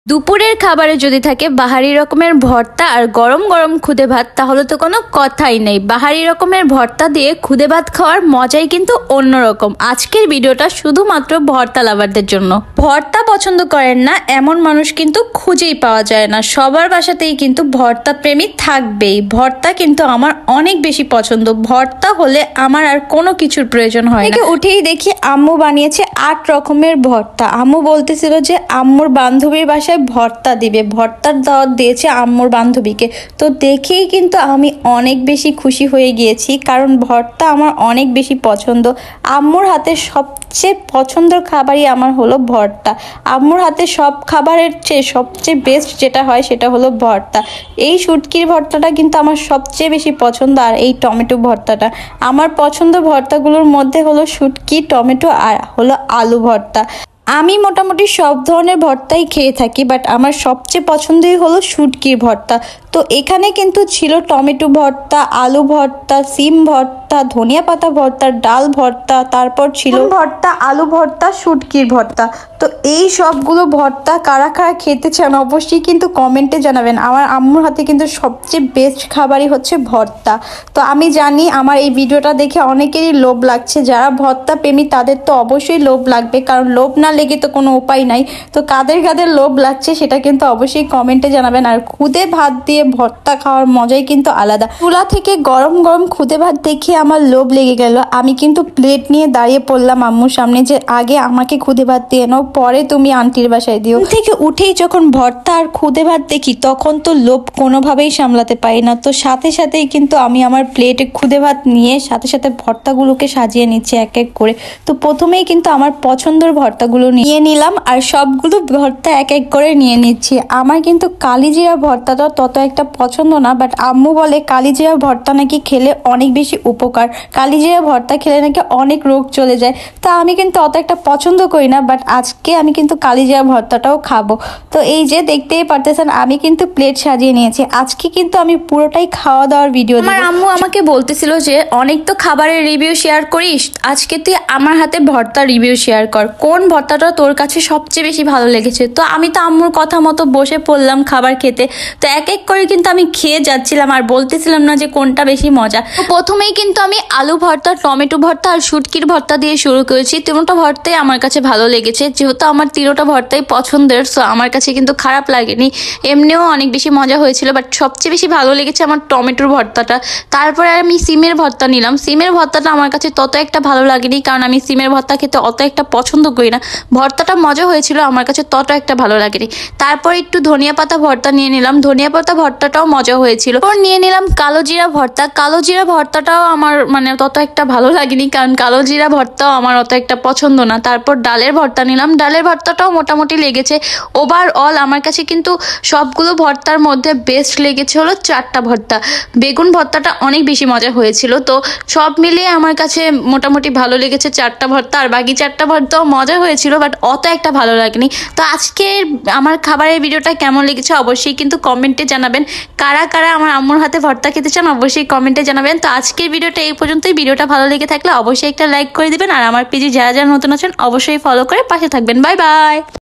দুপুরের খাবারে যদি থাকে বাহারি রকমের ভর্তা আর গরম গরম খুদে ভাত, তাহলে তো কোনো কথাই নেই। বাহারি রকমের ভর্তা দিয়ে খুদে ভাত খাওয়ার মজাই কিন্তু অন্যরকম। আজকের ভিডিওটা শুধুমাত্র ভর্তা লাভারদের জন্য। ভর্তা পছন্দ করেন না এমন মানুষ কিন্তু খুঁজেই পাওয়া যায় না। সবার বাসাতেই কিন্তু ভর্তা প্রেমী থাকবেই। ভর্তা কিন্তু আমার অনেক বেশি পছন্দ। ভর্তা হলে আমার আর কোনো কিছুর প্রয়োজন হয় না। উঠেই দেখি আম্মু বানিয়েছে 8 রকমের ভর্তা। আম্মু বলতেছিল যে আম্মুর বান্ধবীর বাসায় ভর্তা দিবে, ভর্তার দাওয়াত দিয়েছে আম্মুর বান্ধবীকে। তো দেখেই কিন্তু আমি অনেক বেশি খুশি হয়ে গিয়েছি, কারণ ভর্তা আমার অনেক বেশি পছন্দ। আম্মুর হাতে সবচেয়ে পছন্দের খাবারই আমার হলো ভর্তা। আম্মুর হাতে সব খাবারের চেয়ে সবচেয়ে বেস্ট যেটা হয় সেটা হলো ভর্তা। এই শুটকির ভর্তাটা কিন্তু আমার সবচেয়ে বেশি পছন্দ, আর এই টমেটো ভর্তাটা আমার পছন্দ। ভর্তাগুলোর মধ্যে হলো শুটকি, টমেটো আর হলো আলু ভর্তা। আমি মোটামুটি সব ধরনের ভর্তাই খেয়ে থাকি, বাট আমার সবচেয়ে পছন্দই হলো শুটকির ভর্তা। তো এখানে কিন্তু ছিল টমেটো ভর্তা, আলু ভর্তা, সিম ভর্তা, ধনিয়া পাতা ভর্তা, ডাল ভর্তা, তারপর ছিল ভর্তা, আলু ভর্তা, শুটকির ভর্তা। তো এই সবগুলো ভর্তা কারা কারা খেতে চান অবশ্যই কিন্তু কমেন্টে জানাবেন। আমার আম্মুর হাতে কিন্তু সবচেয়ে বেস্ট খাবারই হচ্ছে ভর্তা। তো আমি জানি আমার এই ভিডিওটা দেখে অনেকেরই লোভ লাগছে। যারা ভর্তা প্রেমী তাদের তো অবশ্যই লোভ লাগবে, কারণ লোভ না লেগে তো কোনো উপায় নাই। তো কাদের কাদের লোভ লাগছে সেটা কিন্তু অবশ্যই কমেন্টে জানাবেন। আর খুদে ভাত দিয়ে ভর্তা খাওয়ার মজাই কিন্তু আলাদা। চুলা থেকে গরম গরম খুদে ভাত দেখে আমার লোভ লেগে গেল। আমি কিন্তু প্লেট নিয়ে দাঁড়িয়ে পড়লাম আম্মুর সামনে যে আগে আমাকে খুদে ভাত দিয়ে নাও, পরে তুমি আন্টির বাসায় দিও। থেকে উঠেই যখন ভর্তা আর খুদে ভাত দেখি তখন তো লোভ কোনোভাবেই সামলাতে পারি না। তো সাথে সাথেই কিন্তু আমি আমার প্লেটে খুদে ভাত নিয়ে সাথে সাথে ভর্তাগুলোকে সাজিয়ে নিচ্ছি এক এক করে। তো প্রথমেই কিন্তু আমার পছন্দের ভর্তাগুলো নিয়ে নিলাম, আর সবগুলো ভর্তা এক এক করে নিয়ে নিচ্ছি। আমার কিন্তু কালিজিরা ভর্তাটা তত একটা পছন্দ না, বাট আম্মু বলে কালিজিরা ভর্তা নাকি খেলে অনেক বেশি উপকার, কালিজিরা ভর্তা খেলে নাকি অনেক রোগ চলে যায়। তা আমি কিন্তু অত একটা পছন্দ করি না, বাট আজকে আমি কিন্তু কালিজিরা ভর্তাটাও খাবো। তো এই যে দেখতেই পারতেছেন আমি কিন্তু প্লেট সাজিয়ে নিয়েছি। আজকে কিন্তু আমি পুরোটাই খাওয়া দাওয়ার ভিডিও দিই। আমার আম্মু আমাকে বলতেছিল যে অনেক তো খাবারের রিভিউ শেয়ার করিস, আজকে তুই আমার হাতে ভর্তার রিভিউ শেয়ার কর। কোন ভর্তাটা তোর কাছে সবচেয়ে বেশি ভালো লেগেছে? তো আমি তো আম্মুর কথা মতো বসে পড়লাম খাবার খেতে। তো এক এক করে কিন্তু আমি খেয়ে যাচ্ছিলাম আর বলতেছিলাম না যে কোনটা বেশি মজা। প্রথমেই কিন্তু আমি আলু ভর্তা, টমেটো ভর্তা আর শুটকির ভর্তা দিয়ে শুরু করেছি। তিনটা ভর্তাই আমার কাছে ভালো লেগেছে, যেহেতু আমার তিনটা ভর্তাই পছন্দের, সো আমার কাছে কিন্তু খারাপ লাগেনি। এমনিও অনেক বেশি মজা হয়েছিল, বাট সবচেয়ে বেশি ভালো লেগেছে আমার টমেটোর ভর্তাটা। তারপরে আমি সিমের ভর্তা নিলাম। সিমের ভর্তাটা আমার কাছে তত একটা ভালো লাগেনি, কারণ আমি সিমের ভর্তা খেতে অত একটা পছন্দ করি না। ভর্তাটা মজা হয়েছিল, আমার কাছে তত একটা ভালো লাগেনি। তারপর একটু ধনিয়া পাতা ভর্তা নিয়ে নিলাম। ধনিয়া পাতা ভর্তাটাও মজা হয়েছিল। নিয়ে নিলাম কালো জিরা ভর্তা। কালো জিরা ভর্তাটাও আমার তত একটা ভালো লাগেনি, কারণ কালো জিরা ভর্তাও আমার অত একটা পছন্দ না। তারপর ডালের ভর্তা নিলাম। ডালের ভর্তাটাও মোটামুটি লেগেছে। ওভারঅল আমার কাছে কিন্তু সবগুলো ভর্তার মধ্যে বেস্ট লেগেছে হলো 4টা ভর্তা। বেগুন ভর্তাটা অনেক বেশি মজা হয়েছিল। তো সব মিলিয়ে আমার কাছে মোটামুটি ভালো লেগেছে 4টা ভর্তা, আর বাকি 4টা ভর্তাও মজা হয়েছিল, বাট অত একটা ভালো লাগেনি। তো আজকে আমার খাবারের ভিডিওটা কেমন লেগেছে অবশ্যই কিন্তু কমেন্টে জানাবেন। কারা কারা আমার আম্মুর হাতে ভর্তা খেতে চান অবশ্যই কমেন্টে জানাবেন। তো আজকের ভিডিওটা এই পর্যন্তই। ভিডিওটা ভালো লেগে থাকলে অবশ্যই একটা লাইক করে দিবেন, আর আমার পেজে যারা যারা নতুন আছেন অবশ্যই ফলো করে পাশে থাকবেন। Bye bye.